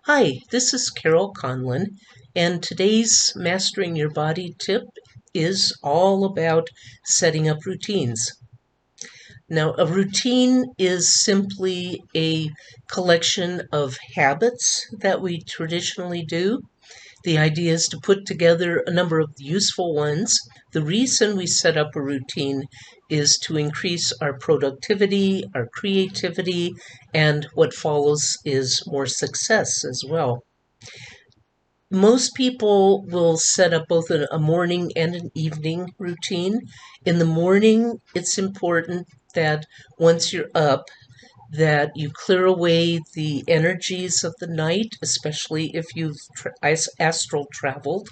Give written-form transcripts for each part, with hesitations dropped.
Hi, this is Carole Conlon, and today's Mastering Your Body tip is all about setting up routines. Now, a routine is simply a collection of habits that we traditionally do. The idea is to put together a number of useful ones. The reason we set up a routine is to increase our productivity, our creativity, and what follows is more success as well. Most people will set up both a morning and an evening routine. In the morning, it's important that once you're up, that you clear away the energies of the night, especially if you've astral traveled,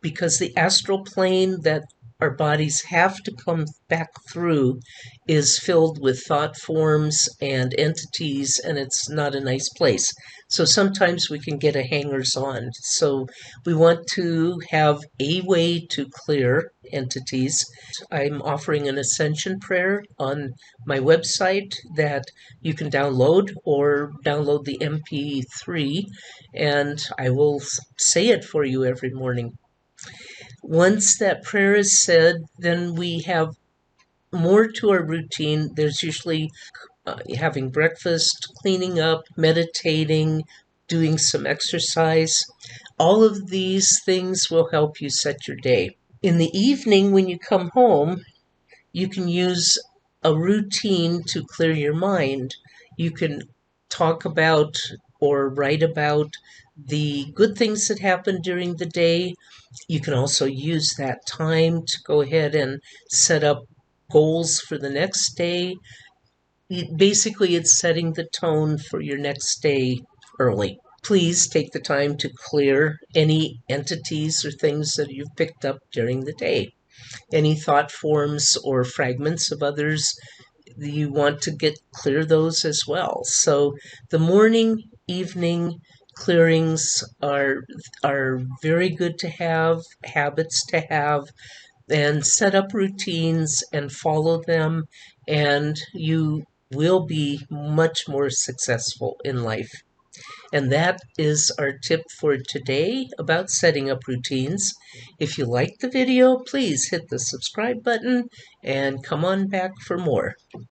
because the astral plane that our bodies have to come back through is filled with thought forms and entities, and it's not a nice place. So sometimes we can get a hangers on. So we want to have a way to clear entities. I'm offering an ascension prayer on my website that you can download or download the MP3, and I will say it for you every morning. Once that prayer is said, then we have more to our routine. There's usually having breakfast, cleaning up, meditating, doing some exercise. All of these things will help you set your day. In the evening, when you come home, you can use a routine to clear your mind. You can talk about or write about the good things that happened during the day. You can also use that time to go ahead and set up goals for the next day. Basically, it's setting the tone for your next day early. Please take the time to clear any entities or things that you've picked up during the day. Any thought forms or fragments of others, you want to get clear those as well. So the morning, evening clearings are very good to have, habits to have, and set up routines and follow them, and you will be much more successful in life. And that is our tip for today about setting up routines. If you liked the video, please hit the subscribe button and come on back for more.